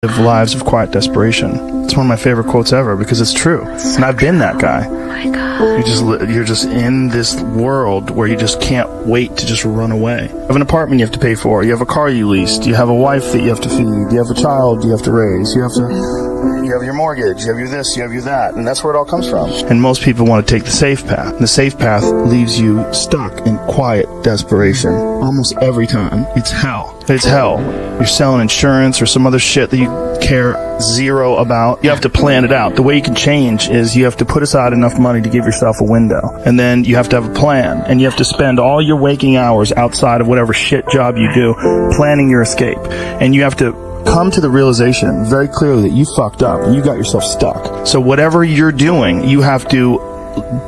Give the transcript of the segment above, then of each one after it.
Live lives of quiet desperation. It's one of my favorite quotes ever because it's true. And I've been that guy. Oh my God. You're just in this world where you just can't wait to just run away. You have an apartment you have to pay for. You have a car you leased. You have a wife that you have to feed. You have a child you have to raise. You have your mortgage. You have your this. You have your that. And that's where it all comes from. And most people want to take the safe path. And the safe path leaves you stuck in quiet desperation. Almost every time. It's hell. It's hell. You're selling insurance or some other shit that you care zero about. You have to plan it out. The way you can change is you have to put aside enough money to give yourself a window. And then you have to have a plan. And you have to spend all your waking hours outside of whatever shit job you do planning your escape. And you have to come to the realization very clearly that you fucked up and you got yourself stuck. So whatever you're doing, you have to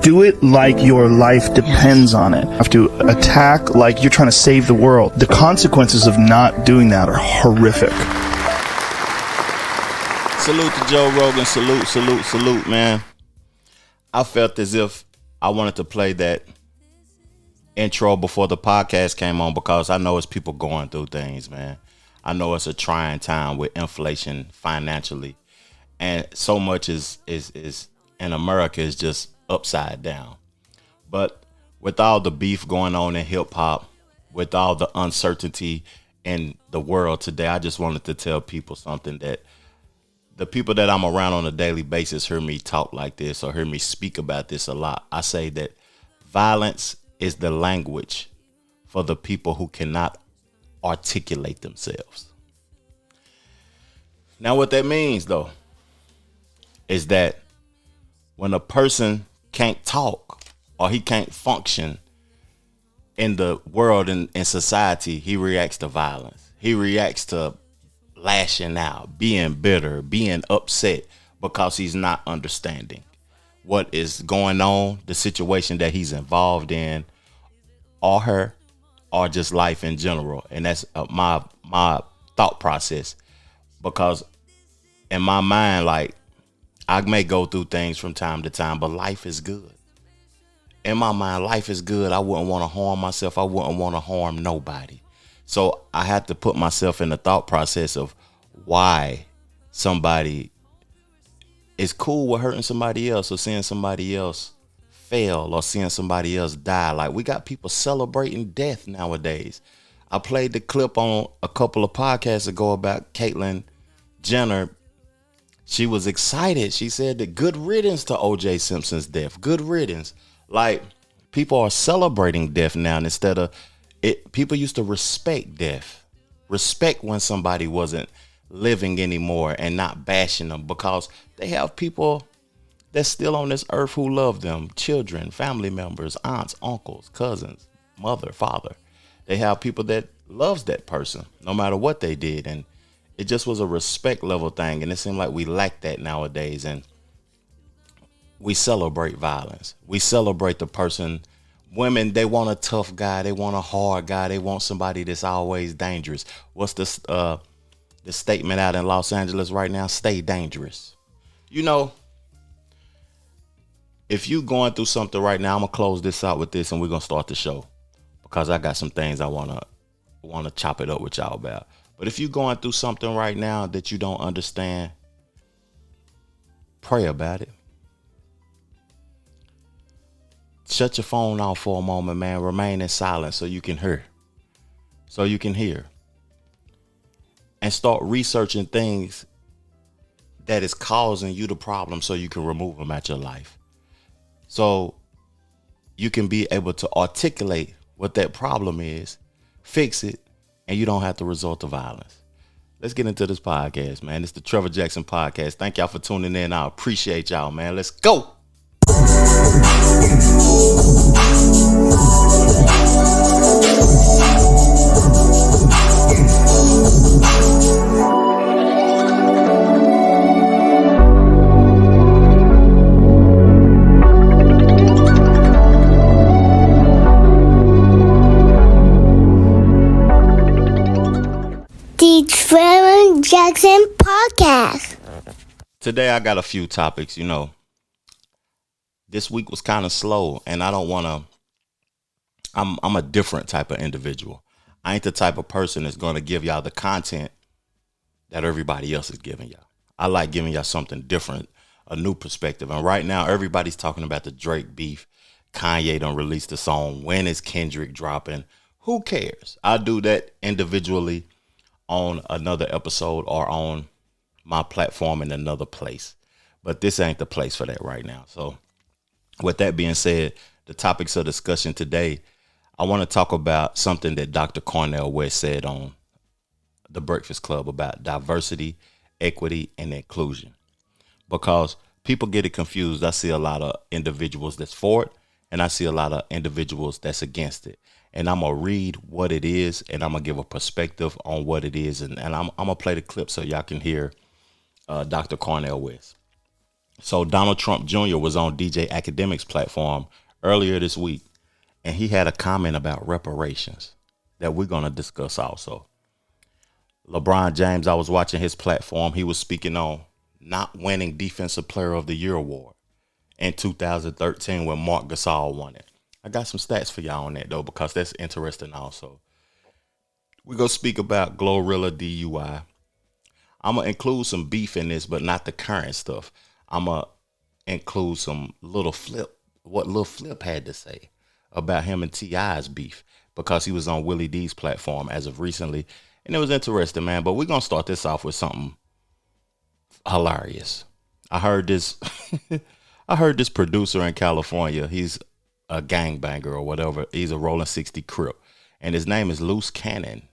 do it like your life depends on it. You have to attack like you're trying to save the world. The consequences of not doing that are horrific. Salute to Joe Rogan. Salute, man. I felt as if I wanted to play that intro before the podcast came on because I know it's people going through things, man. I know it's a trying time with inflation financially. And so much is in America is just upside down. But with all the beef going on in hip hop, with all the uncertainty in the world today, I just wanted to tell people something that the people that I'm around on a daily basis hear me talk like this or hear me speak about this a lot. I say that violence is the language for the people who cannot articulate themselves. Now, what that means, though, is that when a person can't talk or he can't function in the world and in society, he reacts to violence. He reacts to lashing out, being bitter, being upset because he's not understanding what is going on, the situation that he's involved in, or her, or just life in general. And that's my thought process, because in my mind, like, I may go through things from time to time, but life is good. In my mind, life is good. I wouldn't want to harm myself. I wouldn't want to harm nobody. So I had to put myself in the thought process of why somebody is cool with hurting somebody else or seeing somebody else fail or seeing somebody else die. Like, we got people celebrating death nowadays. I played the clip on a couple of podcasts ago about Caitlyn Jenner. She was excited. She said that good riddance to O.J. Simpson's death. Good riddance. Like, people are celebrating death now instead of it. People used to respect death. Respect when somebody wasn't living anymore and not bashing them, because they have people that's still on this earth who love them. Children, family members, aunts, uncles, cousins, mother, father. They have people that loves that person no matter what they did. And it just was a respect level thing. And it seemed like we lack that nowadays. And we celebrate violence. We celebrate the person. Women, they want a tough guy. They want a hard guy. They want somebody that's always dangerous. What's the statement out in Los Angeles right now? Stay dangerous. You know, if you going through something right now, I'm going to close this out with this and we're going to start the show, because I got some things I want to chop it up with y'all about. But if you're going through something right now that you don't understand, pray about it. Shut your phone off for a moment, man. Remain in silence so you can hear. And start researching things that is causing you the problem so you can remove them out your life. So you can be able to articulate what that problem is, fix it, and you don't have to resort to violence. Let's get into this podcast, man. It's the Trevor Jackson Podcast. Thank y'all for tuning in. I appreciate y'all, man. Let's go. The Trevor Jackson Podcast. Today I got a few topics. You know, this week was kind of slow, and I don't want to. I'm a different type of individual. I ain't the type of person that's going to give y'all the content that everybody else is giving y'all. I like giving y'all something different, a new perspective. And right now, everybody's talking about the Drake beef. Kanye done released the song. When is Kendrick dropping? Who cares? I do that individually on another episode or on my platform in another place. But this ain't the place for that right now. So with that being said, the topics of discussion today, I want to talk about something that Dr. Cornel West said on The Breakfast Club about diversity, equity, and inclusion. Because people get it confused. I see a lot of individuals that's for it, and I see a lot of individuals that's against it. And I'm going to read what it is, and I'm going to give a perspective on what it is. And I'm going to play the clip so y'all can hear Dr. Cornel West. So Donald Trump Jr. was on DJ Academic's platform earlier this week, and he had a comment about reparations that we're going to discuss also. LeBron James, I was watching his platform. He was speaking on not winning Defensive Player of the Year award in 2013 when Marc Gasol won it. I got some stats for y'all on that, though, because that's interesting also. We're going to speak about Glorilla DUI. I'm going to include some beef in this, but not the current stuff. I'm going to include some what Lil Flip had to say about him and T.I.'s beef, because he was on Willie D's platform as of recently. And it was interesting, man. But we're going to start this off with something hilarious. I heard this producer in California. He's a gangbanger or whatever. He's a Rolling 60 Crip. And his name is Loose Cannon.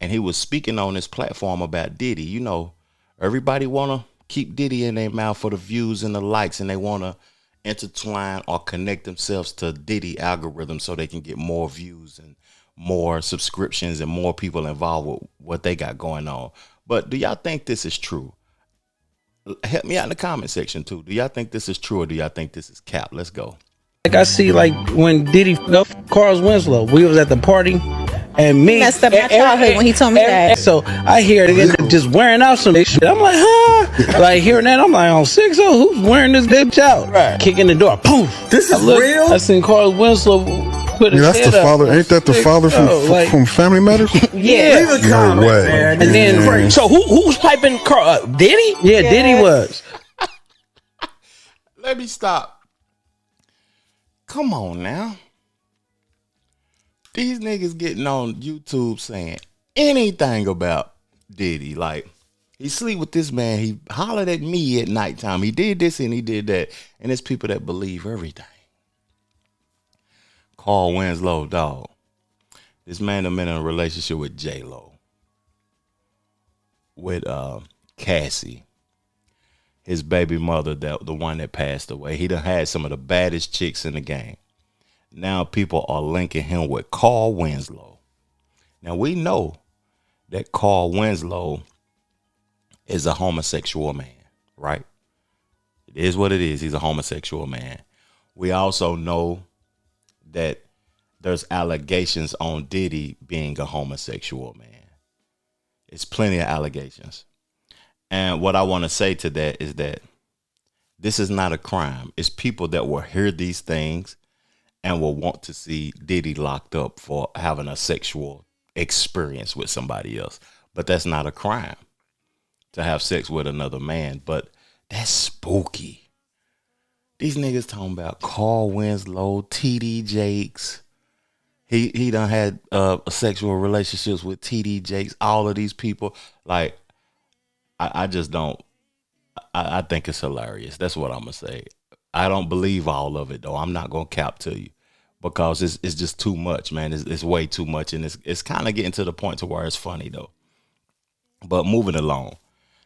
And he was speaking on his platform about Diddy. You know, everybody want to keep Diddy in their mouth for the views and the likes, and they want to intertwine or connect themselves to Diddy algorithm so they can get more views and more subscriptions and more people involved with what they got going on. But do y'all think this is true? Help me out in the comment section too. Do y'all think this is true, or do y'all think this is cap? Let's go. Like I see, like when Diddy up Carl Winslow, we was at the party, and me messed up my childhood when he told me that. So I hear it just wearing out some shit. I'm like, huh? Like hearing that, I'm like, on 6 who's wearing this bitch out? Right. Kicking the door, poof. This is real. I seen Carl Winslow put his that's head the up. father. Ain't that the father from Family Matters? Yeah. No way. And then, so who's piping Carl? Diddy? Yeah, Diddy was. Let me stop. Come on now. These niggas getting on YouTube saying anything about Diddy. Like, he sleep with this man. He hollered at me at nighttime. He did this and he did that. And there's people that believe everything. Carl Winslow, dog. This man done been in a relationship with J-Lo. With Cassie. His baby mother, the one that passed away. He done had some of the baddest chicks in the game. Now people are linking him with Carl Winslow. Now we know that Carl Winslow is a homosexual man, right? It is what it is. He's a homosexual man. We also know that there's allegations on Diddy being a homosexual man. It's plenty of allegations. And what I want to say to that is that this is not a crime. It's people that will hear these things and will want to see Diddy locked up for having a sexual experience with somebody else. But that's not a crime to have sex with another man. But that's spooky. These niggas talking about Carl Winslow, TD Jakes. He done had sexual relationships with TD Jakes, all of these people. Like, I just don't. I think it's hilarious. That's what I'm gonna say. I don't believe all of it though. I'm not gonna cap to you because it's just too much, man. It's way too much, and it's kind of getting to the point to where it's funny though. But moving along,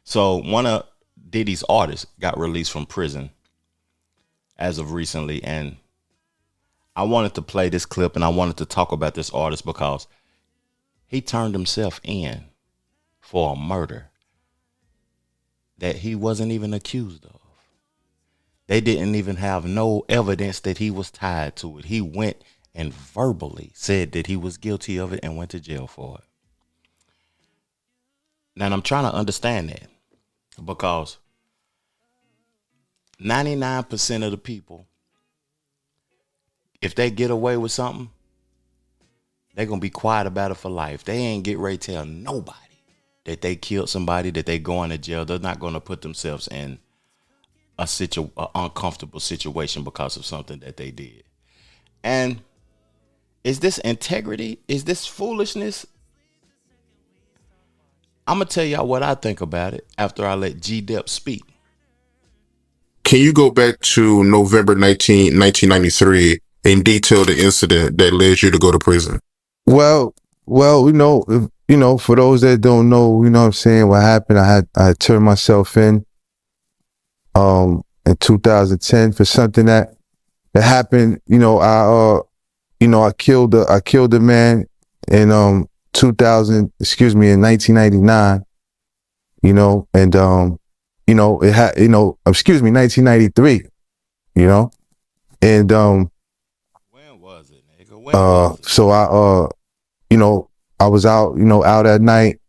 so one of Diddy's artists got released from prison as of recently, and I wanted to play this clip and I wanted to talk about this artist because he turned himself in for a murder that he wasn't even accused of. They didn't even have no evidence that he was tied to it. He went and verbally said that he was guilty of it and went to jail for it. Now, I'm trying to understand that because 99% of the people, if they get away with something, they're going to be quiet about it for life. They ain't get ready to tell nobody that they killed somebody, that they going to jail. They're not going to put themselves in a uncomfortable situation because of something that they did. And is this integrity? Is this foolishness? I'm going to tell y'all what I think about it after I let G-Dep speak. Can you go back to November 1993 and detail the incident that led you to go to prison? Well, for those that don't know, what I'm saying, what happened, I turned myself in 2010 for something that happened. I killed a man in in 1999, and it had, 1993, and When was it, nigga? When was it? so I was out at night,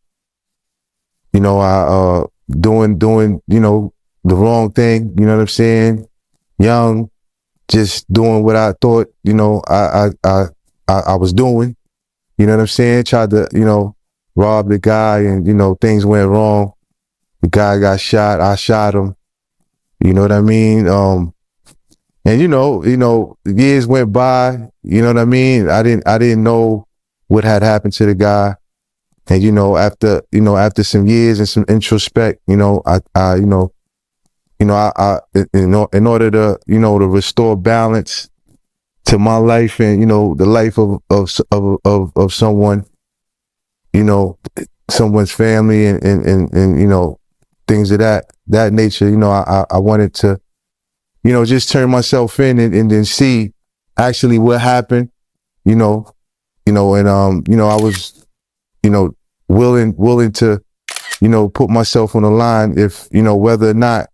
doing the wrong thing, you know what I'm saying? Young, just doing what I thought, I was doing, you know what I'm saying? Tried to, rob the guy, and, things went wrong. The guy got shot. I shot him. You know what I mean? And years went by, you know what I mean? I didn't know what had happened to the guy. And, after some years and some introspect, in order to, to restore balance to my life and, the life of someone, someone's family and things of that nature, I wanted to, just turn myself in and then see actually what happened, and I was, willing to, put myself on the line if, whether or not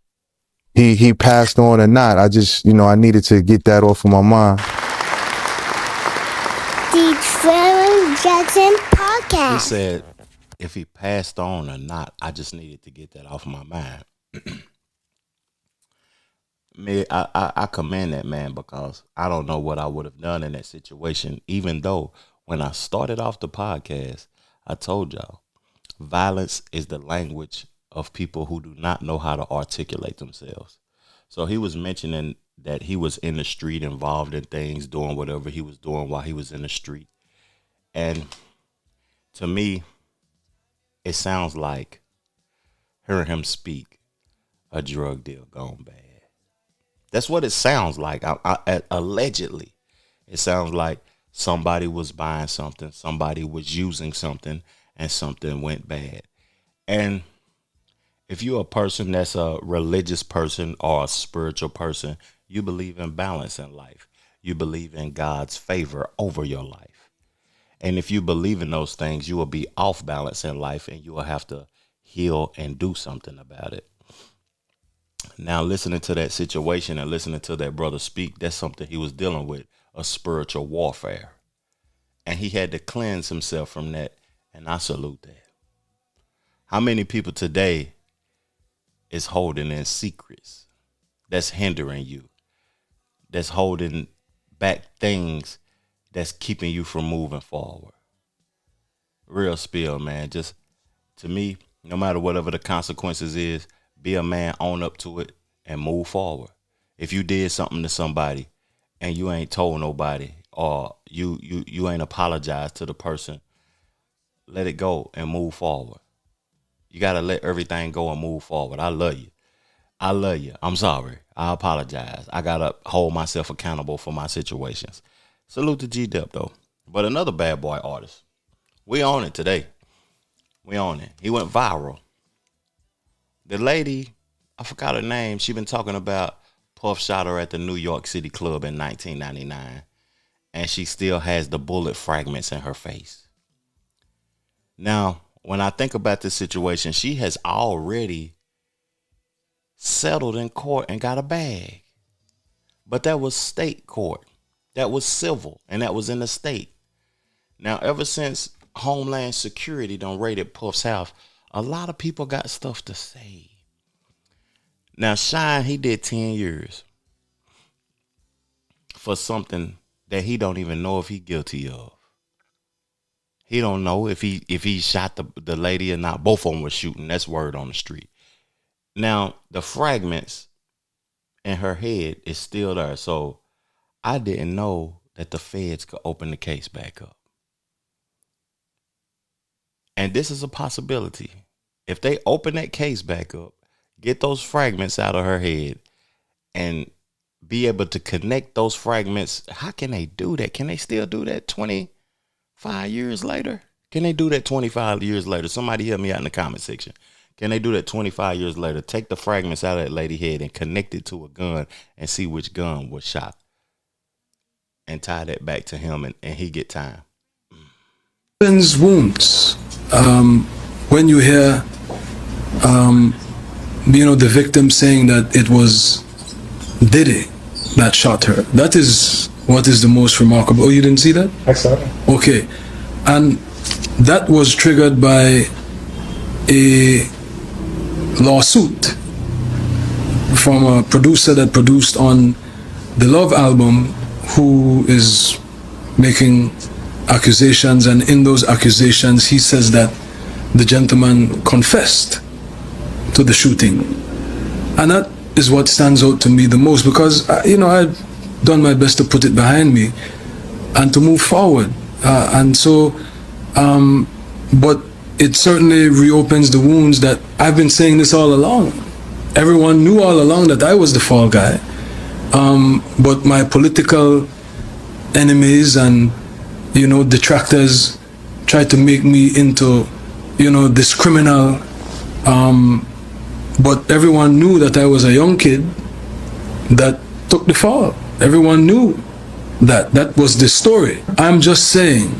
he passed on or not. I just, I needed to get that off of my mind. The Trevor Jackson He Podcast. said, if he passed on or not, I just needed to get that off my mind. I commend that man, because I don't know what I would have done in that situation, even though when I started off the podcast, I told y'all, violence is the language of people who do not know how to articulate themselves. So he was mentioning that he was in the street, involved in things, doing whatever he was doing while he was in the street. And to me, it sounds like, hearing him speak, a drug deal gone bad. That's what it sounds like. Allegedly, it sounds like somebody was buying something, somebody was using something, and something went bad. And if you're a person that's a religious person or a spiritual person, you believe in balance in life. You believe in God's favor over your life. And if you believe in those things, you will be off balance in life, and you will have to heal and do something about it. Now, listening to that situation and listening to that brother speak, that's something he was dealing with, a spiritual warfare. And he had to cleanse himself from that. And I salute that. How many people today is holding in secrets that's hindering you, that's holding back things that's keeping you from moving forward? Real spill, man. Just, to me, no matter whatever the consequences is, be a man, own up to it, and move forward. If you did something to somebody and you ain't told nobody, or you ain't apologized to the person, let it go and move forward. You got to let everything go and move forward. I love you. I love you. I'm sorry. I apologize. I got to hold myself accountable for my situations. Salute to G-Dep, though. But another bad boy artist. We on it today. We on it. He went viral. The lady, I forgot her name, she been talking about Puff shot her at the New York City club in 1999, and she still has the bullet fragments in her face. Now, when I think about this situation, she has already settled in court and got a bag. But that was state court. That was civil, and that was in the state. Now, ever since Homeland Security done raided Puff's house, a lot of people got stuff to say. Now, Shine, he did 10 years for something that he don't even know if he guilty of. He don't know if he shot the lady or not. Both of them were shooting. That's word on the street. Now, the fragments in her head is still there. So I didn't know that the feds could open the case back up. And this is a possibility. If they open that case back up, get those fragments out of her head, and be able to connect those fragments, how can they do that? Can they still do that 25 years later? Can they do that 25 years later? Somebody help me out in the comment section. Can they do that 25 years later? Take the fragments out of that lady's head and connect it to a gun and see which gun was shot, and tie that back to him, and he get time. Wounds. When you hear, the victim saying that it was Diddy that shot her, that is what is the most remarkable. Oh, you didn't see that? I saw it. Okay. And that was triggered by a lawsuit from a producer that produced on the Love album, who is making accusations, and in those accusations he says that the gentleman confessed to the shooting. And that is what stands out to me the most, because I've done my best to put it behind me and to move forward, but it certainly reopens the wounds that I've been saying this all along. Everyone knew all along that I was the fall guy, but my political enemies and detractors tried to make me into this criminal, but everyone knew that I was a young kid that took the fall. Everyone knew that was the story. I'm just saying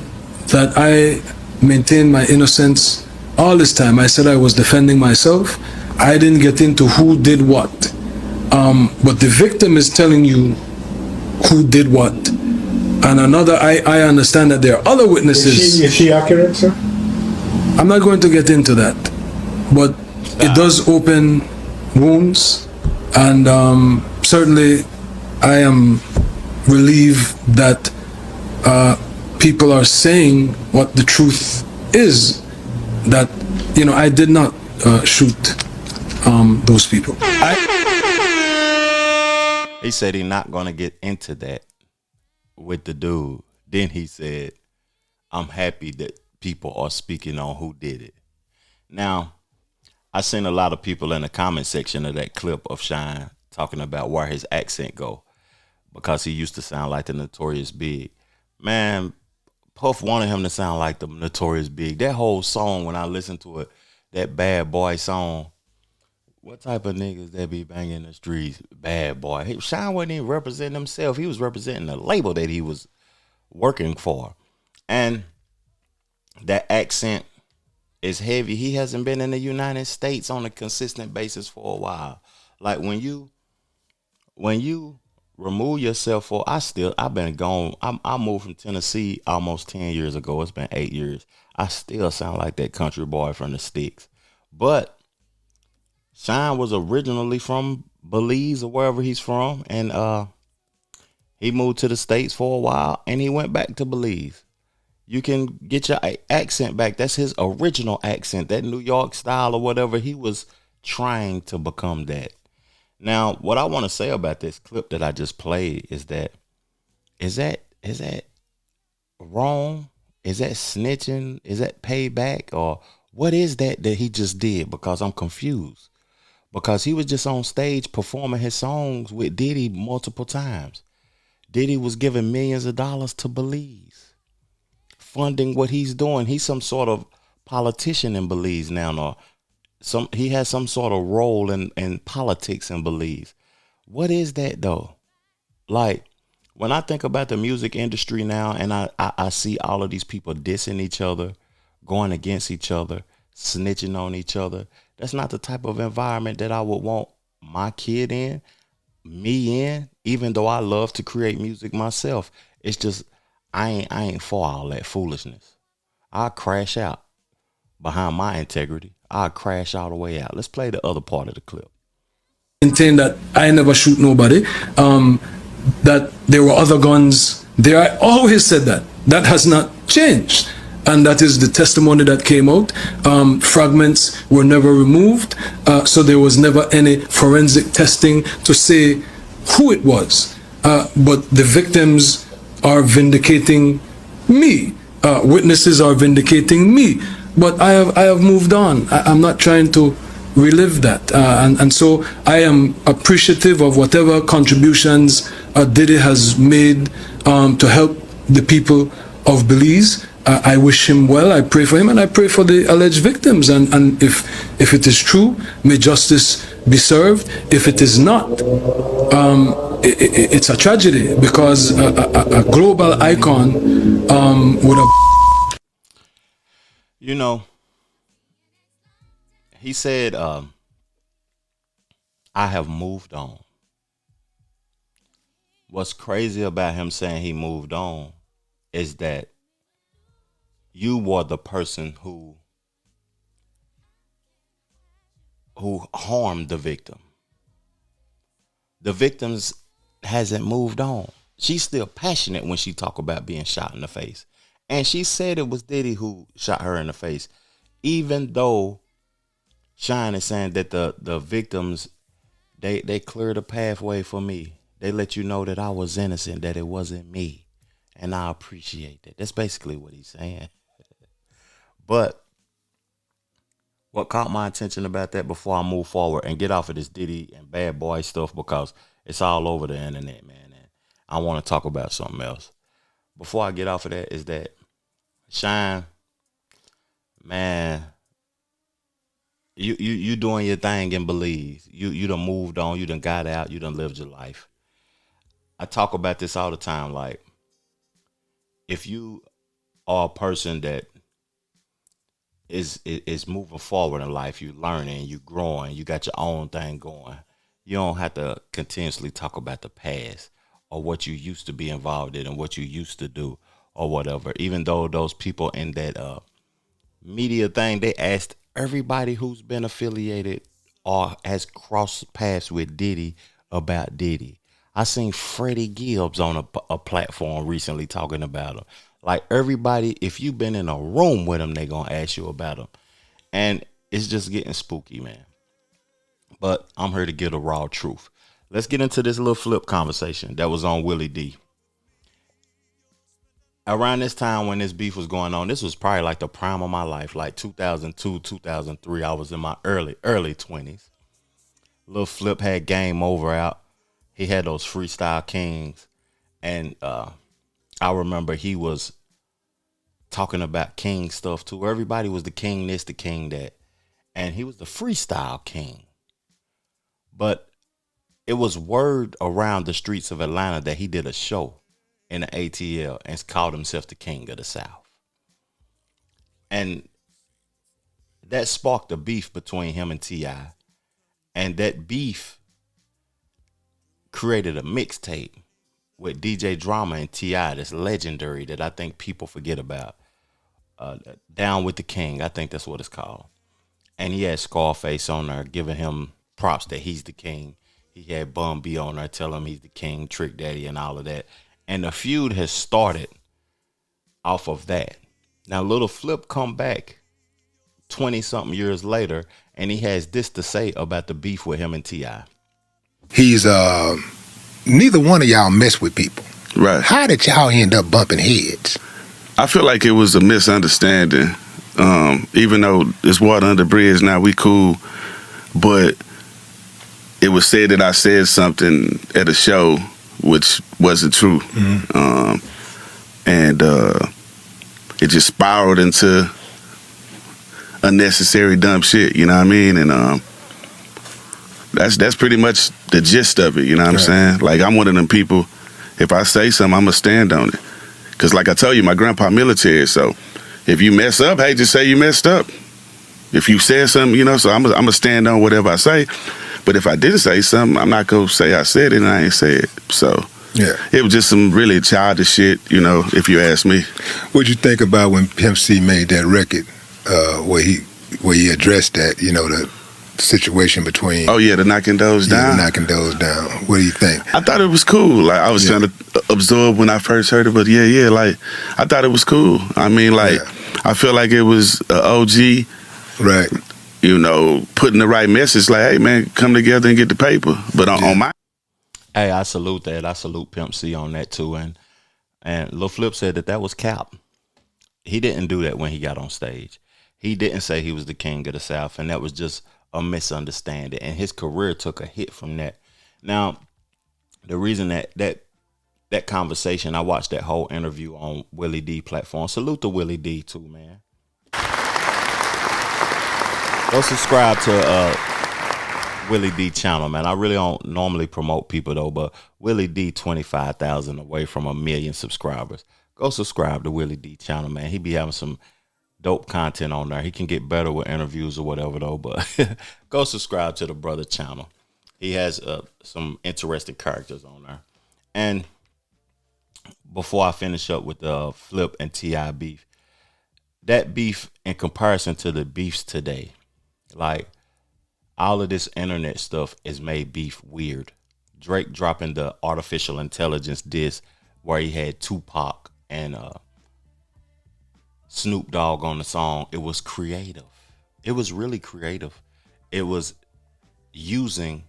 that I maintained my innocence all this time. I said I was defending myself. I didn't get into who did what, but the victim is telling you who did what. And I understand that there are other witnesses. Is she accurate, sir? I'm not going to get into that, but it does open wounds, and certainly I am relieved that people are saying what the truth is, that I did not shoot those people. He said he's not going to get into that with the dude. Then he said, I'm happy that people are speaking on who did it. Now, I seen a lot of people in the comment section of that clip of Shine talking about where his accent go, because he used to sound like the Notorious Big. Man, Puff wanted him to sound like the Notorious Big. That whole song, when I listened to it, that Bad Boy song, what type of niggas that be banging the streets? Bad Boy. Shine wasn't even representing himself. He was representing the label that he was working for. And that accent is heavy. He hasn't been in the United States on a consistent basis for a while. Like when you remove yourself for, I've been gone. I moved from Tennessee almost 10 years ago. It's been 8 years. I still sound like that country boy from the sticks. But Shine was originally from Belize or wherever he's from. And he moved to the States for a while and he went back to Belize. You can get your accent back. That's his original accent, that New York style or whatever. He was trying to become that. Now, what I want to say about this clip that I just played is that wrong? Is that snitching? Is that payback? Or what is that he just did? Because I'm confused. Because he was just on stage performing his songs with Diddy multiple times. Diddy was giving millions of dollars to Belize, funding what he's doing. He's some sort of politician in Belize now, or he has some sort of role in politics in Belize. What is that though? Like, when I think about the music industry now, and I see all of these people dissing each other, going against each other, snitching on each other, that's not the type of environment that I would want my kid in, me in, even though I love to create music myself. It's just, I ain't for all that foolishness. I'll crash out behind my integrity. I'll crash all the way out. Let's play the other part of the clip. Maintain that I never shoot nobody, that there were other guns there. I always said that. That has not changed. and that is the testimony that came out. Fragments were never removed, so there was never any forensic testing to say who it was. But the victims are vindicating me. Witnesses are vindicating me. But I have moved on. I'm not trying to relive that. And so I am appreciative of whatever contributions Diddy has made to help the people of Belize. I wish him well, I pray for him, and I pray for the alleged victims. And if it is true, may justice be served. If it is not, it's a tragedy, because a global icon would have... You know, he said, I have moved on. What's crazy about him saying he moved on is that you were the person who harmed the victim. The victims hasn't moved on. She's still passionate when she talk about being shot in the face. And she said it was Diddy who shot her in the face, even though Shine is saying that the victims, they cleared a pathway for me. They let you know that I was innocent, that it wasn't me. And I appreciate that. That's basically what he's saying. But what caught my attention about that before I move forward and get off of this Diddy and bad boy stuff, because it's all over the internet, man, and I want to talk about something else. Before I get off of that, is that Shine, man, you doing your thing in Belize. You done moved on, you done got out, you done lived your life. I talk about this all the time, like, if you are a person that is moving forward in life, you learning, you growing, you got your own thing going, you don't have to continuously talk about the past or what you used to be involved in and what you used to do or whatever. Even though those people in that media thing, they asked everybody who's been affiliated or has crossed paths with Diddy about Diddy. I seen Freddie Gibbs on a platform recently talking about him. Like, everybody, if you've been in a room with him, they gonna ask you about him. And it's just getting spooky, man. But I'm here to get a raw truth. Let's get into this little flip conversation that was on Willie D. Around this time when this beef was going on, this was probably like the prime of my life, like 2002, 2003. I was in my early 20s. Lil Flip had Game Over out. He had those Freestyle Kings. And I remember he was talking about king stuff too. Everybody was the king this, the king that. And he was the freestyle king. But it was word around the streets of Atlanta that he did a show in the ATL and called himself the King of the South. And that sparked a beef between him and T.I. And that beef created a mixtape with DJ Drama and T.I. that's legendary, that I think people forget about. Down with the King, I think that's what it's called. And he had Scarface on there giving him props that he's the king. He had Bun B on there telling him he's the king, Trick Daddy and all of that. And the feud has started off of that. Now, Little Flip come back 20-something years later, and he has this to say about the beef with him and T.I. He's, neither one of y'all mess with people. Right. How did y'all end up bumping heads? I feel like it was a misunderstanding. Even though it's water under the bridge now, we cool. But it was said that I said something at a show which wasn't true. Mm-hmm. And it just spiraled into unnecessary dumb shit, you know what I mean? And that's pretty much the gist of it, you know what I'm saying? Like, I'm one of them people, if I say something, I'm going to stand on it. Because like I told you, my grandpa military, so if you mess up, hey, just say you messed up. If you said something, you know, so I'm going to stand on whatever I say. But if I didn't say something, I'm not going to say I said it and I ain't say it. So yeah, it was just some really childish shit, you know, if you ask me. What'd you think about when Pimp C made that record where he addressed that, you know, the situation between... Oh, yeah, the knocking those down? The knocking those down. What do you think? I thought it was cool. Like, I was trying to absorb when I first heard it, but like, I thought it was cool. I mean, like, I feel like it was an OG, right? You know, putting the right message, like, hey man, come together and get the paper. But on my, hey, I salute that. I salute Pimp C on that too. And Lil Flip said that was cap. He didn't do that when he got on stage. He didn't say he was the king of the South, and that was just a misunderstanding. And his career took a hit from that. Now, the reason that conversation, I watched that whole interview on Willie D platform. Salute to Willie D too, man. Go subscribe to Willie D channel, man. I really don't normally promote people though, but Willie D 25,000 away from 1 million subscribers. Go subscribe to Willie D channel, man. He be having some dope content on there. He can get better with interviews or whatever though, but go subscribe to the brother channel. He has some interesting characters on there. And before I finish up with the Flip and T.I. beef, that beef in comparison to the beefs today, like all of this internet stuff has made beef weird. Drake dropping the artificial intelligence diss where he had Tupac and Snoop Dogg on the song. It was creative. It was really creative. It was using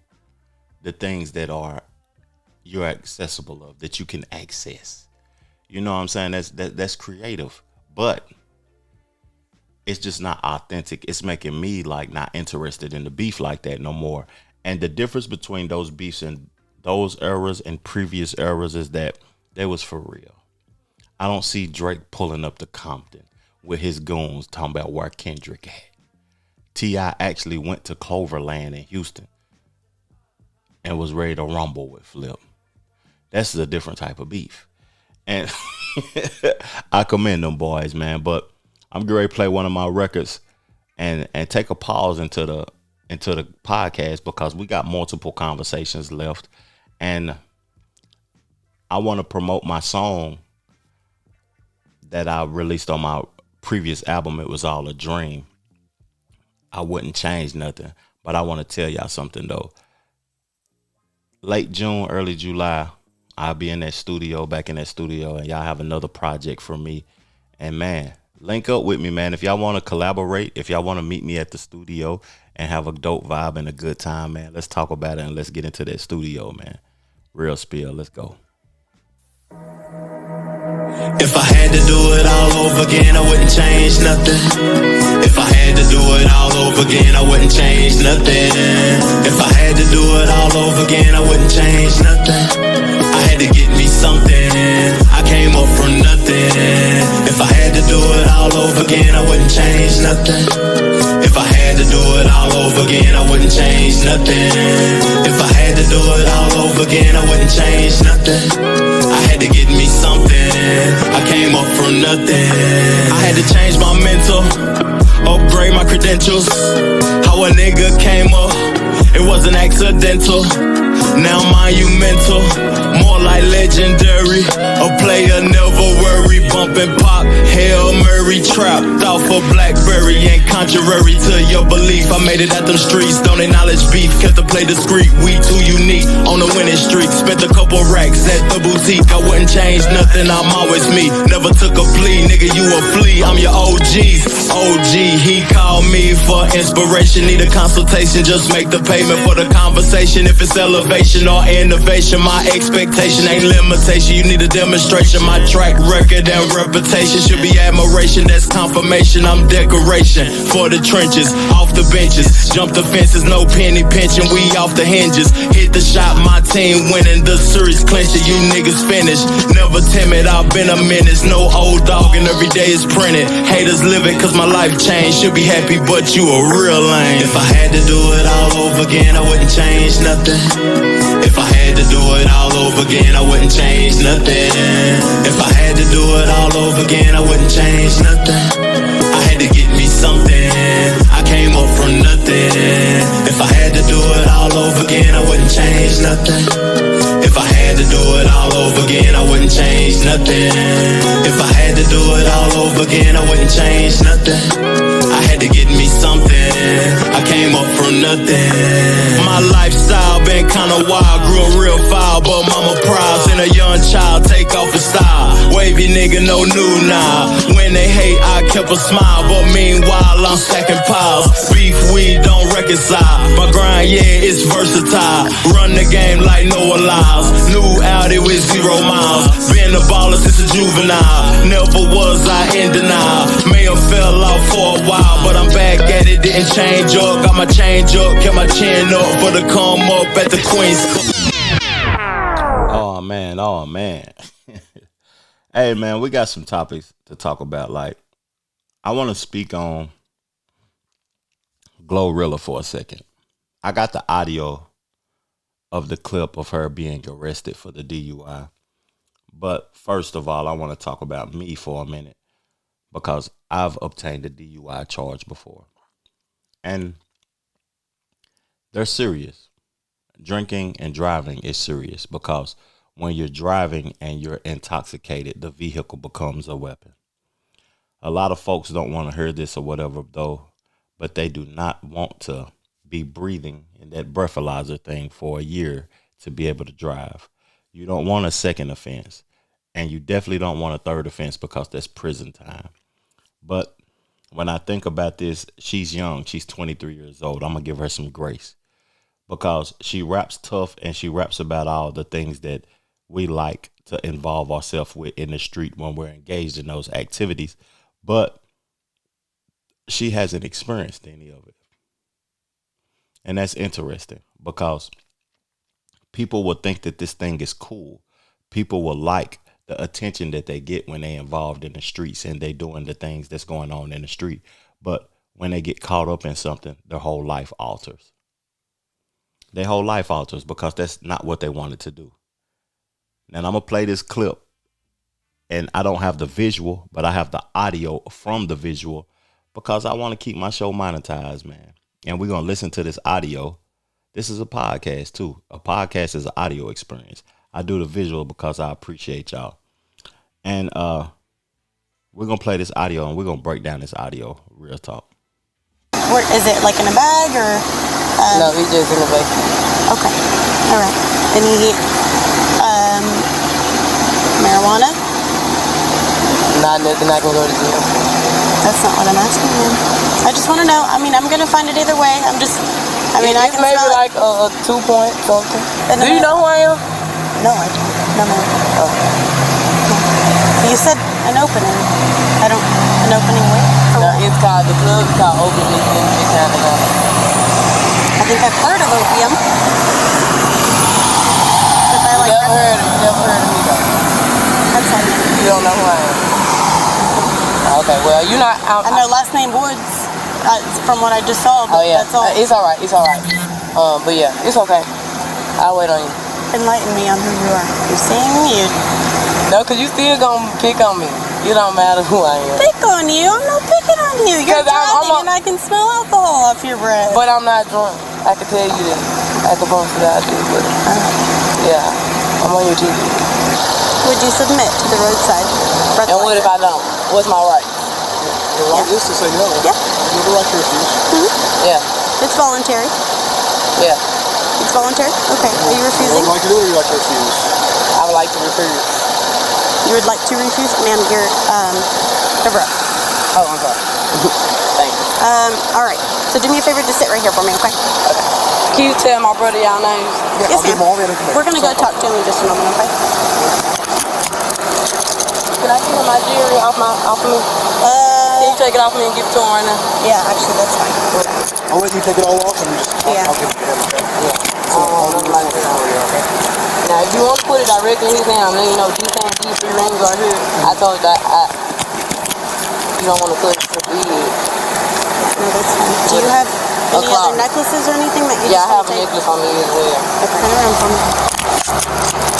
the things that are you're accessible of, that you can access. You know what I'm saying? That's creative, but it's just not authentic. It's making me like not interested in the beef like that no more. And the difference between those beefs and those eras and previous eras is that they was for real. I don't see Drake pulling up to Compton with his goons talking about where Kendrick at. T.I. actually went to Cloverland in Houston and was ready to rumble with Flip. That's a different type of beef. And I commend them boys, man. But I'm getting ready to play one of my records and take a pause into the podcast because we got multiple conversations left. And I want to promote my song that I released on my previous album. It was all a dream. I wouldn't change nothing. But I want to tell y'all something though. Late June, early July, I'll be in that studio, back in that studio, and y'all have another project for me. And man, link up with me, man. If y'all want to collaborate, if y'all want to meet me at the studio and have a dope vibe and a good time, man, let's talk about it and let's get into that studio, man. Real spill, let's go. If I had to do it all over again, I wouldn't change nothing. If I had to do it all over again, I wouldn't change nothing. If I had to do it all over again, I wouldn't change nothing. I had to get me something. I came up from nothing. If I had to do it all over again, I wouldn't change nothing. If I had to do it all over again, I wouldn't change nothing. If I had to do it all over again, I wouldn't change nothing. I had to get me something. I came up from nothing. I had to change my mental, upgrade my credentials. How a nigga came up, it wasn't accidental. Now monumental, more like legendary. A player never worry, bumping pop, Hail Mary, trapped off a Blackberry. And contrary to your belief, I made it at them streets, don't acknowledge beef, kept the play discreet. We too unique, on the winning streak. Spent a couple racks at the boutique. I wouldn't change nothing, I'm always me. Never took a plea, nigga, you a flea. I'm your OG's OG. He called me for inspiration, need a consultation, just make the payment for the conversation. If it's elevation or innovation, my expectation ain't limitation. You need a demonstration. My track record and reputation should be admiration. That's confirmation. I'm decoration for the trenches, off the benches, jump the fences, no penny pinching. We off the hinges, hit the shot. My team winning, the series clinching. You niggas finished, never timid. I've been a menace, no old dog, and every day is printed. Haters living 'cause my life changed. Should be happy, but you a real lame. If I had to do it all over again, I wouldn't change nothing. If I had to do it all over again, I wouldn't change nothing. If I had to do it all over again, I wouldn't change nothing. I had to get me something. I came up from nothing. If I had to do it all over again, I wouldn't change nothing. If I had to do it all over again, I wouldn't change nothing. If I had to do it all over again, I wouldn't change nothing. I had to get me something. I came up from nothing. My lifestyle been kinda wild, grew up real foul, but mama proud. Seen a young child take off his style. Wavy nigga, no new now. When they hate, I kept a smile, but meanwhile I'm stacking piles. Beef, we don't reconcile. My grind, yeah, it's versatile. Run the game like Noah Lyles. New Audi with 0 miles. Been a baller since a juvenile. Never was I in denial. May have fell off for a while, but I'm back at it. Didn't change up. Got my change up, kept my chin up for the come up at the Queen's. Oh man, oh man. Hey man, we got some topics to talk about. Like, I want to speak on Glorilla for a second. I got the audio of the clip of her being arrested for the DUI. But first of all, I want to talk about me for a minute, because I've obtained a DUI charge before. And they're serious. Drinking and driving is serious, because when you're driving and you're intoxicated, the vehicle becomes a weapon. A lot of folks don't want to hear this or whatever, though, but they do not want to be breathing in that breathalyzer thing for a year to be able to drive. You don't want a second offense, and you definitely don't want a third offense, because that's prison time. But when I think about this, she's young. She's 23 years old. I'm going to give her some grace, because she raps tough and she raps about all the things that we like to involve ourselves with in the street when we're engaged in those activities. But she hasn't experienced any of it. And that's interesting, because people will think that this thing is cool. People will like the attention that they get when they're involved in the streets and they doing the things that's going on in the street. But when they get caught up in something, their whole life alters. Their whole life alters, because that's not what they wanted to do. Now, I'm going to play this clip, and I don't have the visual, but I have the audio from the visual, because I want to keep my show monetized, man. And we're going to listen to this audio. This is a podcast, too. A podcast is an audio experience. I do the visual because I appreciate y'all. And we're going to play this audio, and we're going to break down this audio. Real talk. Where, is it like in a bag or? No, he's just in the bag. Okay. All right. And he, marijuana? Not nothing I can go to jail. That's not what I'm asking you. I just want to know. I mean, I'm going to find it either way. I'm just, I mean, I can maybe like a 2 point something. Do you know who I am? No, I don't. No, ma'am. Oh. No. You said an opening. I don't, an opening where? No, it's called, the club is called Opening in Canada. I think I've heard of opium. But I like never heard of me though. That's all. You don't know who I am? Okay, well, you're not. I know last name Woods, from what I just saw, but that's all. It's alright, it's alright. But yeah, it's okay. I'll wait on you. Enlighten me on who you are. You seeing me? No, because you still gonna pick on me. It don't matter who I am. Pick on you? I'm not picking on you. You're driving and I can smell alcohol off your breath. But I'm not drunk. I can tell you that. I can post it out there, but yeah, I'm on your TV. Would you submit to the roadside? And what if I don't? What's my right? Your right is to say no. Yeah. You have the right to refuse. Mm-hmm. Yeah. It's voluntary. Yeah. It's voluntary? Okay. Are you refusing? You would like to do it, or you like to refuse? I would like to refuse. You would like to refuse? Ma'am, you're, cover up. Oh, I'm sorry. Thank you. All right. So do me a favor, just sit right here for me, okay? Okay. Can you tell my brother y'all names? Yeah, yes, ma'am. We're going to go talk to him in just a moment, okay? Can I get my jewelry off of me? Can you take it off me and give it to him right now? Yeah, actually, that's fine. I'll let you take it all off and just, I'll give it to him, okay? Yeah. So I'll do it for you, okay? Now, if you want to put it directly in his hand, then you know, these three rings are here. I told you that you don't want to put it to the head. No, that's fine. Do you have any other necklaces or anything that you I have a necklace on me as well. Okay, turn around for me.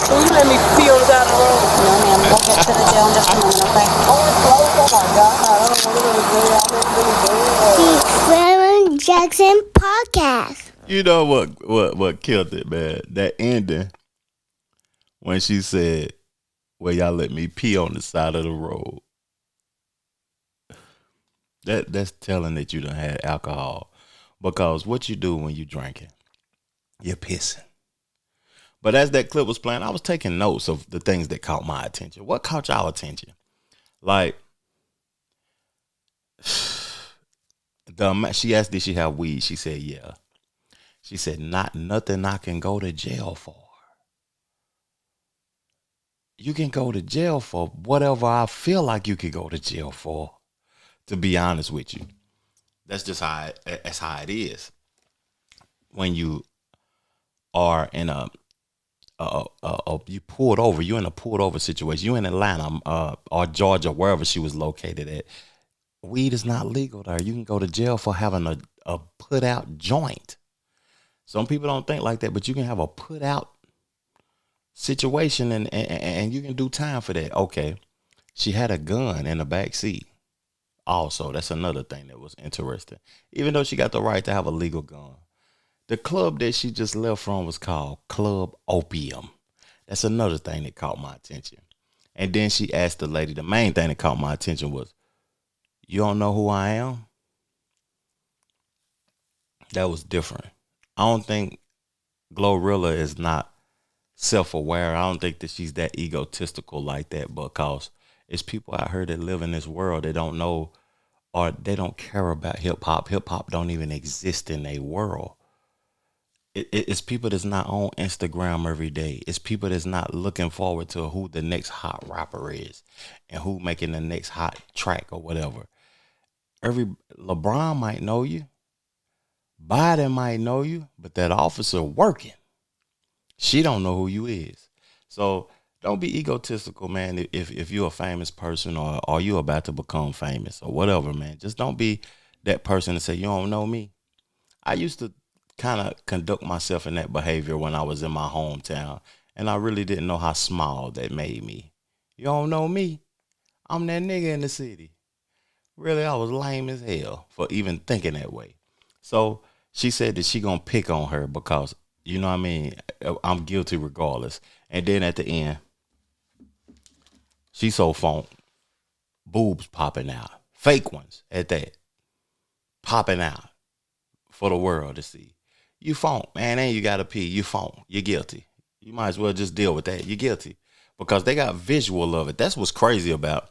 Can you let me pee on the side of the road? No, ma'am. We'll get to the jail in just a moment, okay? Oh, it's close. Oh, my God. I don't want to go out here. He's Jackson Podcast. You know what killed it, man? That ending when she said, "Well, y'all let me pee on the side of the road." That's telling that you done had alcohol, because what you do when you drinking, you're pissing. But as that clip was playing, I was taking notes of the things that caught my attention. What caught y'all attention? Like, she asked, did she have weed? She said, yeah. She said, nothing I can go to jail for. You can go to jail for whatever I feel like you could go to jail for, to be honest with you. That's just how it is. When you are in you pulled over, you're in a pulled over situation. You in Atlanta or Georgia, wherever she was located at. Weed is not legal there. You can go to jail for having a put out joint. Some people don't think like that, but you can have a put out situation and you can do time for that. Okay. She had a gun in the back seat. Also, that's another thing that was interesting. Even though she got the right to have a legal gun. The club that she just left from was called Club Opium. That's another thing that caught my attention. And then she asked the lady, the main thing that caught my attention was, you don't know who I am? That was different. I don't think Glorilla is not self-aware. I don't think that she's that egotistical like that, because it's people out here that live in this world that don't know or they don't care about hip-hop. Hip-hop don't even exist in their world. It's people that's not on Instagram every day. It's people that's not looking forward to who the next hot rapper is and who making the next hot track or whatever. LeBron might know you. Biden might know you, but that officer working, she don't know who you is. So don't be egotistical, man. If you're a famous person or you about to become famous or whatever, man, just don't be that person to say, you don't know me. I used to kind of conduct myself in that behavior when I was in my hometown, and I really didn't know how small that made me. You don't know me. I'm that nigga in the city. Really, I was lame as hell for even thinking that way. So she said that she gonna pick on her because, you know what I mean, I'm guilty regardless. And then at the end, she so funk, boobs popping out, fake ones at that, popping out for the world to see. You funk, man, and you gotta pee. You funk. You're guilty. You might as well just deal with that. You're guilty. Because they got visual of it. That's what's crazy about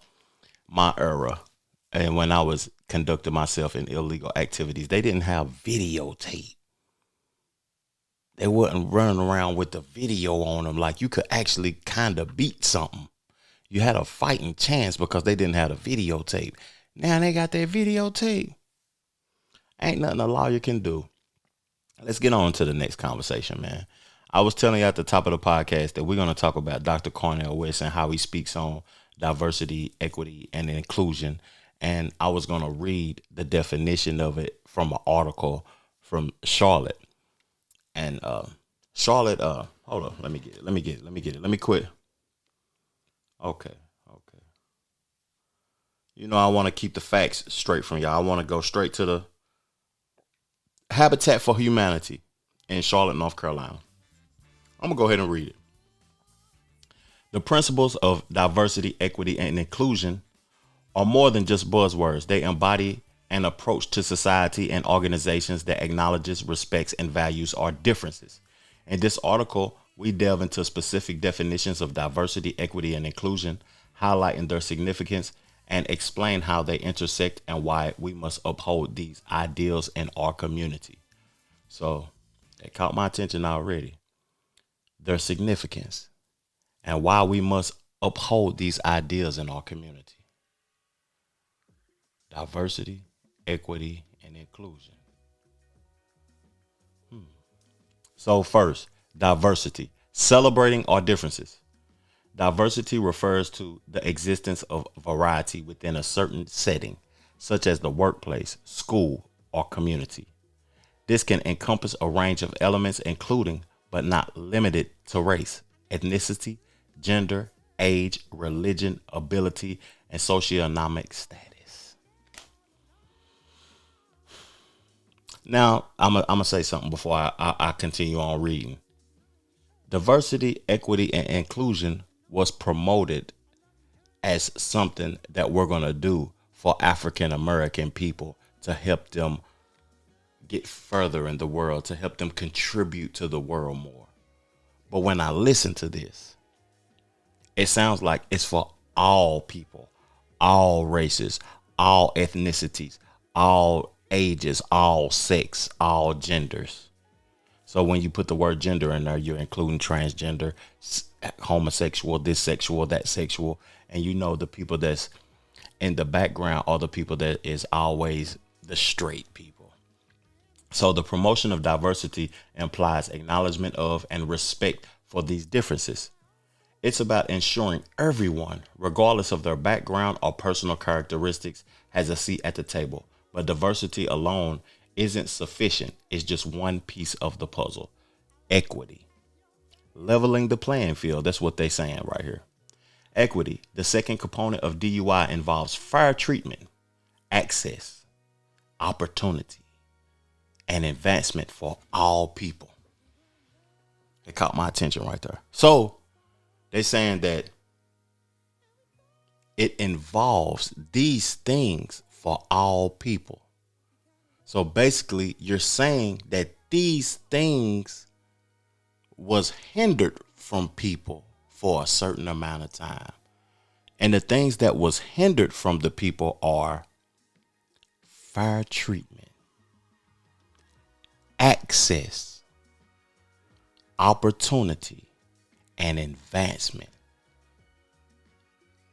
my era. And when I was conducting myself in illegal activities, they didn't have videotape. They wasn't running around with the video on them like you could actually kind of beat something. You had a fighting chance because they didn't have a videotape. Now they got that videotape. Ain't nothing a lawyer can do. Let's get on to the next conversation, man. I was telling you at the top of the podcast that we're going to talk about Dr. Cornel West and how he speaks on diversity, equity, and inclusion. And I was going to read the definition of it from an article from Charlotte. And Charlotte, hold on, let me get it. Let me quit. Okay. You know, I want to keep the facts straight from y'all. I want to go straight to the Habitat for Humanity in Charlotte, North Carolina. I'm going to go ahead and read it. The principles of diversity, equity, and inclusion are more than just buzzwords. They embody an approach to society and organizations that acknowledges, respects, and values our differences. In this article, we delve into specific definitions of diversity, equity, and inclusion, highlighting their significance and explain how they intersect and why we must uphold these ideals in our community. So it caught my attention already. Their significance and why we must uphold these ideas in our community. Diversity, equity, and inclusion. So first, diversity, celebrating our differences. Diversity refers to the existence of variety within a certain setting, such as the workplace, school, or community. This can encompass a range of elements, including, but not limited to race, ethnicity, gender, age, religion, ability, and socioeconomic status. Now, I'm gonna say something before I continue on reading. Diversity, equity, and inclusion was promoted as something that we're gonna do for African American people to help them get further in the world, to help them contribute to the world more. But when I listen to this, it sounds like it's for all people, all races, all ethnicities, all ages, all sex, all genders. So when you put the word gender in there, you're including transgender, homosexual, this sexual, that sexual. And you know the people that's in the background are the people that is always the straight people. So the promotion of diversity implies acknowledgement of and respect for these differences. It's about ensuring everyone, regardless of their background or personal characteristics, has a seat at the table. But diversity alone isn't sufficient. It's just one piece of the puzzle. Equity. Leveling the playing field. That's what they're saying right here. Equity, the second component of DUI, involves fair treatment, access, opportunity, and advancement for all people. It caught my attention right there. So they're saying that it involves these things for all people. So basically, you're saying that these things was hindered from people for a certain amount of time. And the things that was hindered from the people are fair treatment, access, opportunity, and advancement.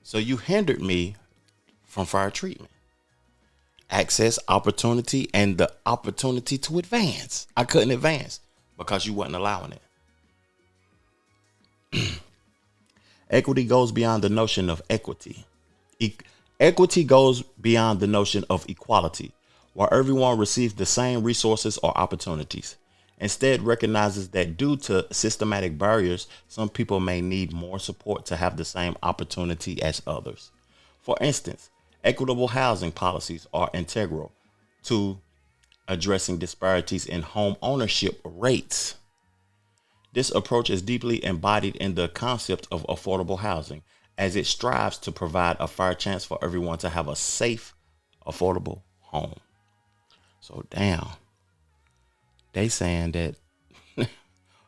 So you hindered me from fair treatment, access, opportunity, and the opportunity to advance. I couldn't advance because you wasn't allowing it. Equity goes beyond the notion of equity. Equity goes beyond the notion of equality, where everyone receives the same resources or opportunities. Instead, recognizes that due to systematic barriers, some people may need more support to have the same opportunity as others. For instance, equitable housing policies are integral to addressing disparities in home ownership rates. This approach is deeply embodied in the concept of affordable housing, as it strives to provide a fair chance for everyone to have a safe, affordable home. So damn, they saying that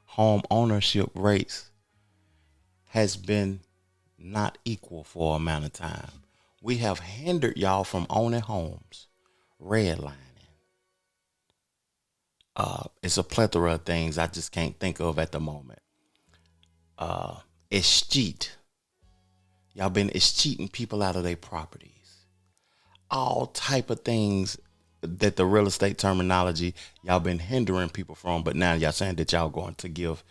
home ownership rates has been not equal for an amount of time. We have hindered y'all from owning homes, redlining. It's a plethora of things I just can't think of at the moment. It's cheat. Y'all been cheating people out of their properties. All type of things that the real estate terminology y'all been hindering people from, but now y'all saying that y'all going to give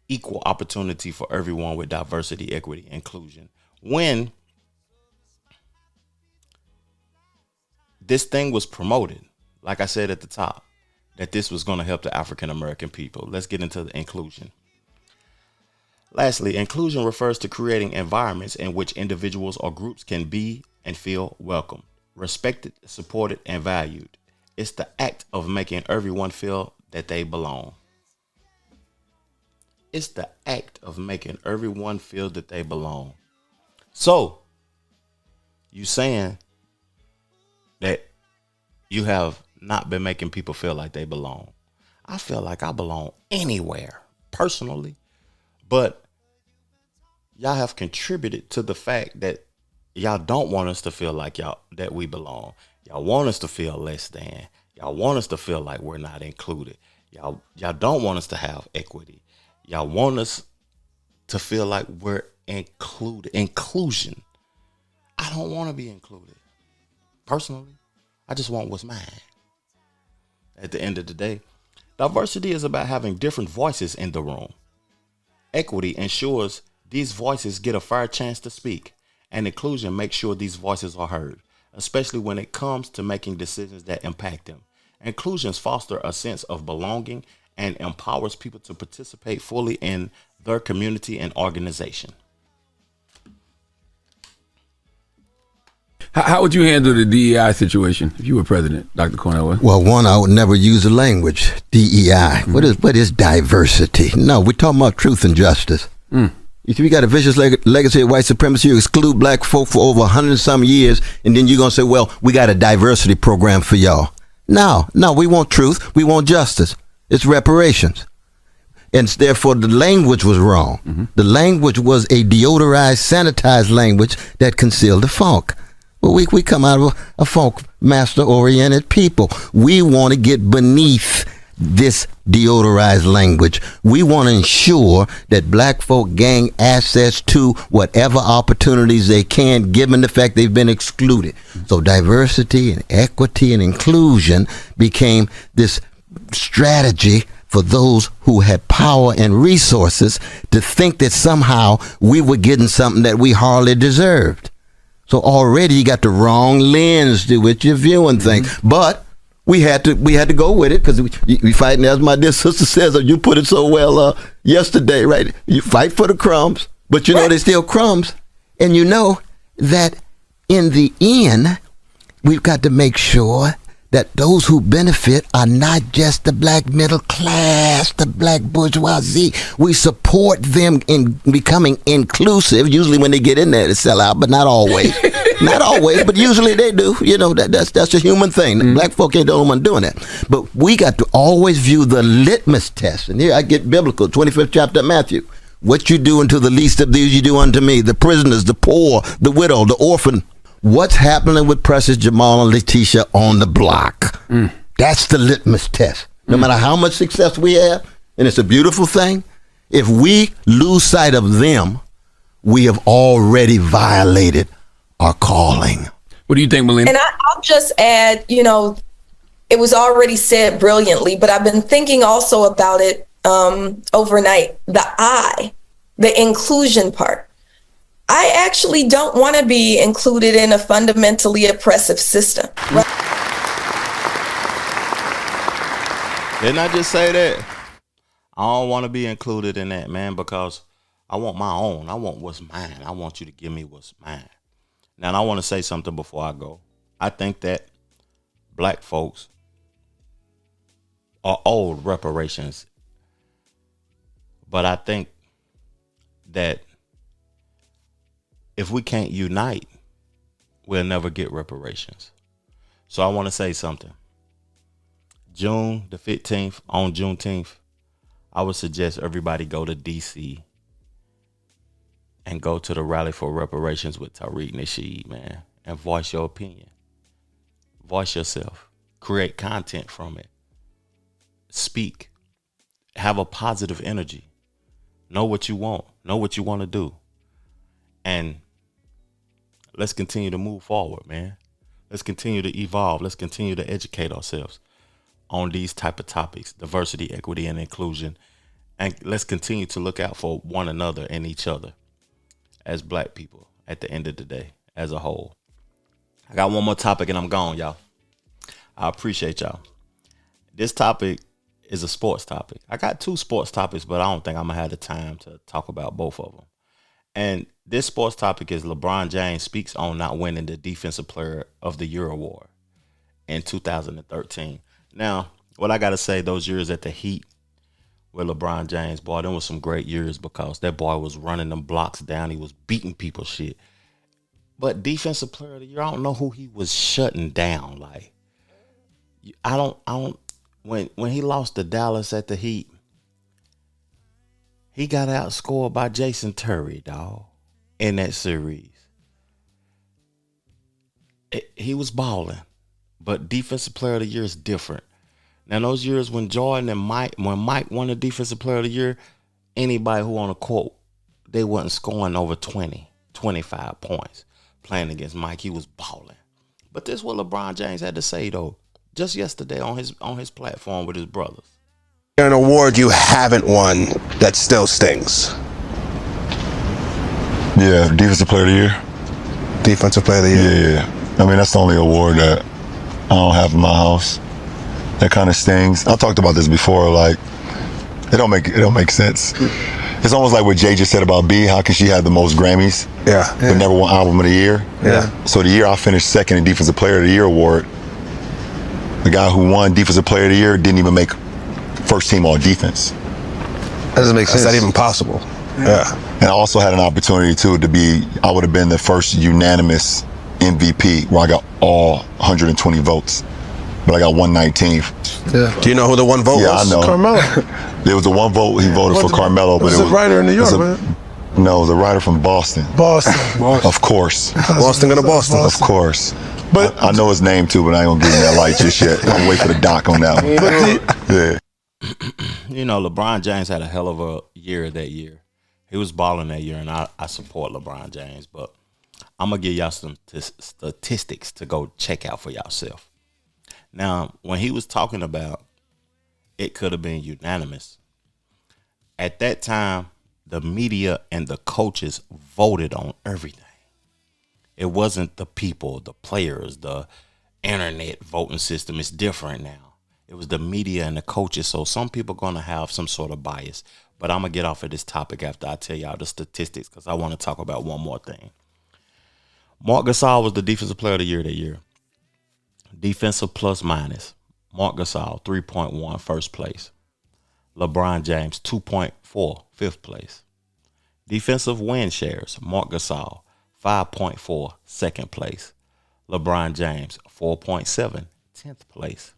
equal opportunity for everyone with diversity, equity, inclusion. When this thing was promoted, like I said at the top, that this was going to help the African American people. Let's get into the inclusion. Lastly, inclusion refers to creating environments in which individuals or groups can be and feel welcome, respected, supported, and valued. It's the act of making everyone feel that they belong. It's the act of making everyone feel that they belong. So, you saying that you have not been making people feel like they belong. I feel like I belong anywhere, personally. But y'all have contributed to the fact that y'all don't want us to feel like that we belong. Y'all want us to feel less than. Y'all want us to feel like we're not included. Y'all don't want us to have equity. Y'all want us to feel like we're included. Inclusion. I don't want to be included. Personally, I just want what's mine. At the end of the day, diversity is about having different voices in the room. Equity ensures these voices get a fair chance to speak, and inclusion makes sure these voices are heard, especially when it comes to making decisions that impact them. Inclusions foster a sense of belonging and empowers people to participate fully in their community and organization. How would you handle the DEI situation if you were president, Dr. Cornell? Well, one, I would never use the language DEI. What is diversity? No, we're talking about truth and justice. If you got a vicious legacy of white supremacy, you exclude black folk for over 100 and some years, and then you're going to say, well, we got a diversity program for y'all. No, we want truth. We want justice. It's reparations. And therefore, the language was wrong. The language was a deodorized, sanitized language that concealed the funk. Well, we come out of a funk master-oriented people. We want to get beneath this deodorized language. We want to ensure that black folk gain access to whatever opportunities they can, given the fact they've been excluded. So diversity and equity and inclusion became this strategy for those who had power and resources to think that somehow we were getting something that we hardly deserved. So already you got the wrong lens to which you're viewing things. But we had to go with it because we fighting, as my dear sister says, you put it so well yesterday, right? You fight for the crumbs, but you know they're still crumbs. And you know that in the end, we've got to make sure that those who benefit are not just the black middle class, the black bourgeoisie. We support them in becoming inclusive. Usually when they get in there, they sell out, but not always. Not always, but usually they do. You know, that's a human thing. Black folk ain't the only one doing that. But we got to always view the litmus test. And here I get biblical, 25th chapter of Matthew. What you do unto the least of these, you do unto me. The prisoners, the poor, the widow, the orphan. What's happening with Precious, Jamal, and Letitia on the block? That's the litmus test. No matter how much success we have, and it's a beautiful thing, if we lose sight of them, we have already violated our calling. What do you think, Melina? And I'll just add, you know, it was already said brilliantly, but I've been thinking also about it overnight. The inclusion part. I actually don't want to be included in a fundamentally oppressive system. Didn't I just say that? I don't want to be included in that, man, because I want my own. I want what's mine. I want you to give me what's mine. Now, I want to say something before I go. I think that black folks are owed reparations, but I think that if we can't unite, we'll never get reparations. So I want to say something. June the 15th, on Juneteenth, I would suggest everybody go to D.C. and go to the Rally for Reparations with Tariq Nasheed, man, and voice your opinion. Voice yourself. Create content from it. Speak. Have a positive energy. Know what you want. Know what you want to do. And let's continue to move forward, man. Let's continue to evolve. Let's continue to educate ourselves on these type of topics, diversity, equity, and inclusion. And let's continue to look out for one another and each other as black people at the end of the day, as a whole. I got one more topic and I'm gone, y'all. I appreciate y'all. This topic is a sports topic. I got two sports topics, but I don't think I'm gonna have the time to talk about both of them. And this sports topic is LeBron James speaks on not winning the Defensive Player of the Year award in 2013. Now, what I got to say, those years at the Heat with LeBron James, boy, them was some great years because that boy was running them blocks down. He was beating people shit. But Defensive Player of the Year, I don't know who he was shutting down. Like, when he lost to Dallas at the Heat, he got outscored by Jason Terry, dog, in that series. He was balling, but Defensive Player of the Year is different. Now, those years when Jordan and Mike won the Defensive Player of the Year, anybody who on the court, they wasn't scoring over 20, 25 points playing against Mike. He was balling. But this is what LeBron James had to say, though, just yesterday on his platform with his brothers. An award you haven't won that still stings. Yeah, Defensive Player of the Year. Defensive Player of the Year. Yeah. I mean, that's the only award that I don't have in my house. That kind of stings. I talked about this before. Like, it don't make sense. It's almost like what Jay just said about B. How can she have the most Grammys? But never won Album of the Year? So the year I finished second in Defensive Player of the Year award, the guy who won Defensive Player of the Year didn't even make first team all defense. That doesn't make sense. That's not even possible. And I also had an opportunity too to be, I would have been the first unanimous MVP where I got all 120 votes. But I got 119. Do you know who the one vote was? Yeah, I know. Carmelo. There was the one vote he voted for Carmelo, but Was it a was writer in New York, it was man. No, it was a writer from Boston. Boston. Of course. Boston gonna Boston. Of course. But I know his name too, but I ain't gonna give him that light just yet. I'm gonna wait for the doc on that one. You know, LeBron James had a hell of a year that year. He was balling that year, and I support LeBron James, but I'm going to give y'all some statistics to go check out for yourself. Now, when he was talking about it could have been unanimous, at that time, the media and the coaches voted on everything. It wasn't the people, the players, the internet voting system. It's different now. It was the media and the coaches. So some people are going to have some sort of bias. But I'm going to get off of this topic after I tell y'all the statistics because I want to talk about one more thing. Marc Gasol was the Defensive Player of the Year that year. Defensive plus minus. Marc Gasol, 3.1, first place. LeBron James, 2.4, fifth place. Defensive win shares. Marc Gasol, 5.4, second place. LeBron James, 4.7, 10th place.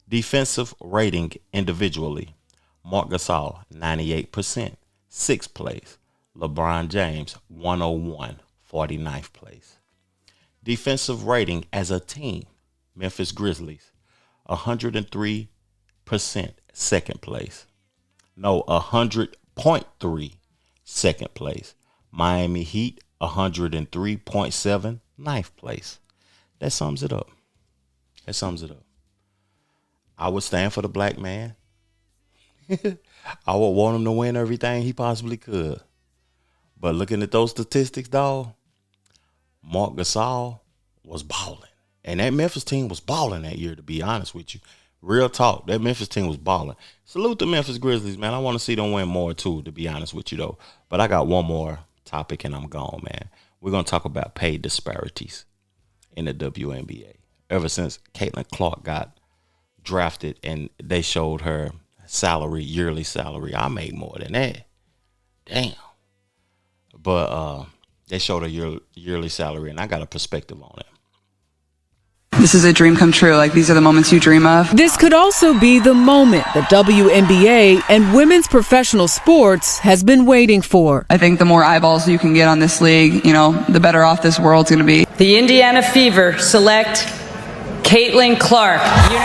Defensive rating individually. Marc Gasol, 98%, 6th place. LeBron James, 101, 49th place. Defensive rating as a team. Memphis Grizzlies, 103%, 2nd place. No, 100.3, 2nd place. Miami Heat, 103.7, 9th place. That sums it up. That sums it up. I would stand for the black man. I would want him to win everything he possibly could. But looking at those statistics, dog, Marc Gasol was balling. And that Memphis team was balling that year, to be honest with you. Real talk, that Memphis team was balling. Salute the Memphis Grizzlies, man. I want to see them win more, too, to be honest with you, though. But I got one more topic, and I'm gone, man. We're going to talk about pay disparities in the WNBA. Ever since Caitlin Clark got drafted and they showed her salary, yearly salary, I make more than that. Damn. But they showed her yearly salary, and I got a perspective on it. This is a dream come true. Like, these are the moments you dream of. This could also be the moment the WNBA and women's professional sports has been waiting for. I think the more eyeballs you can get on this league, you know, the better off this world's going to be. The Indiana Fever select Caitlin Clark.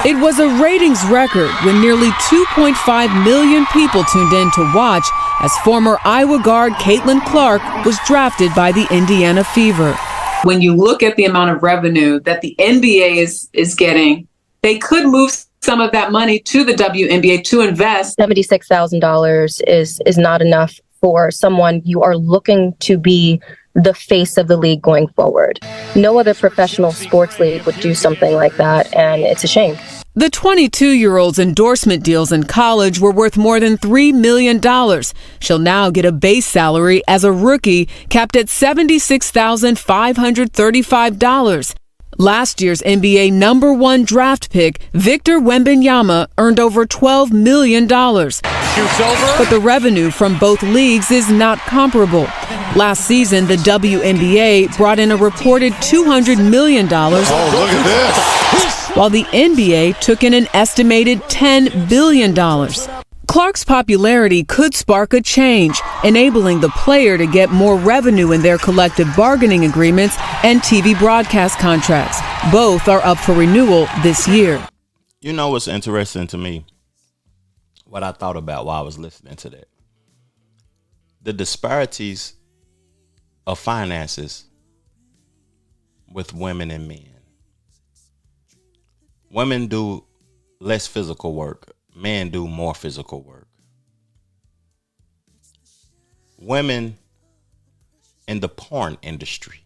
It was a ratings record when nearly 2.5 million people tuned in to watch as former Iowa guard Caitlin Clark was drafted by the Indiana Fever. When you look at the amount of revenue that the NBA is getting, they could move some of that money to the WNBA to invest. $76,000 is not enough for someone you are looking to be the face of the league going forward. No other professional sports league would do something like that, and it's a shame. The 22-year-old's endorsement deals in college were worth more than $3 million. She'll now get a base salary as a rookie capped at $76,535. Last year's NBA number one draft pick, Victor Wembanyama, earned over $12 million. Shoots over. But the revenue from both leagues is not comparable. Last season, the WNBA brought in a reported $200 million. Oh, look at this. While the NBA took in an estimated $10 billion. Clark's popularity could spark a change, enabling the player to get more revenue in their collective bargaining agreements and TV broadcast contracts. Both are up for renewal this year. You know what's interesting to me? What I thought about while I was listening to that. The disparities of finances with women and men. Women do less physical work. Men do more physical work. Women in the porn industry.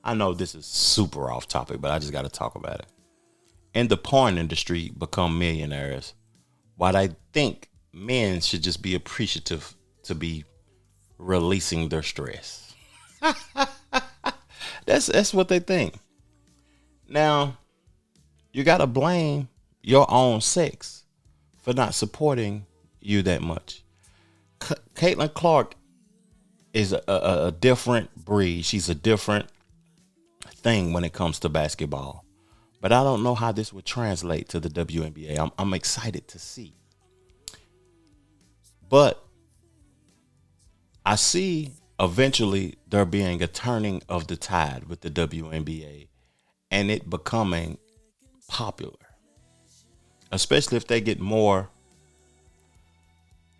I know this is super off topic, but I just got to talk about it. In the porn industry, become millionaires. While I think men should just be appreciative to be releasing their stress. That's what they think. Now, you got to blame your own sex for not supporting you that much. Caitlin Clark is a different breed. She's a different thing when it comes to basketball. But I don't know how this would translate to the WNBA. I'm excited to see. But I see eventually there being a turning of the tide with the WNBA and it becoming popular, especially if they get more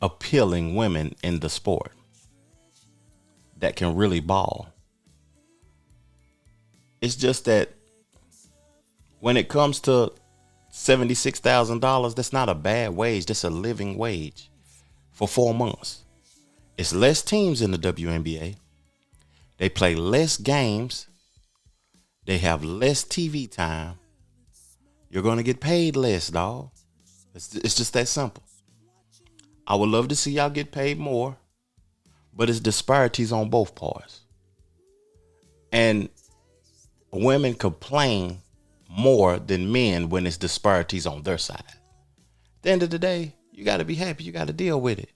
appealing women in the sport that can really ball. It's just that when it comes to $76,000, that's not a bad wage. That's a living wage for 4 months. It's less teams in the WNBA. They play less games. They have less TV time. You're going to get paid less, dog. It's just that simple. I would love to see y'all get paid more, but it's disparities on both parts. And women complain more than men when it's disparities on their side. At the end of the day, you got to be happy. You got to deal with it,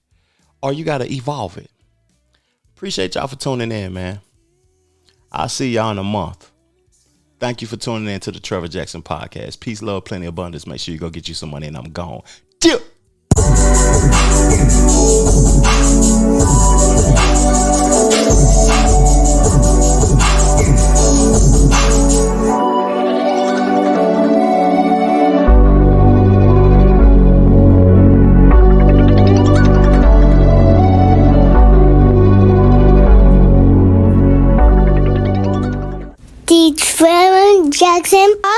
or you got to evolve it. Appreciate y'all for tuning in, man. I'll see y'all in a month. Thank you for tuning in to the Trevor Jackson Podcast. Peace, love, plenty, abundance. Make sure you go get you some money, and I'm gone. Dip. The Trevor Jackson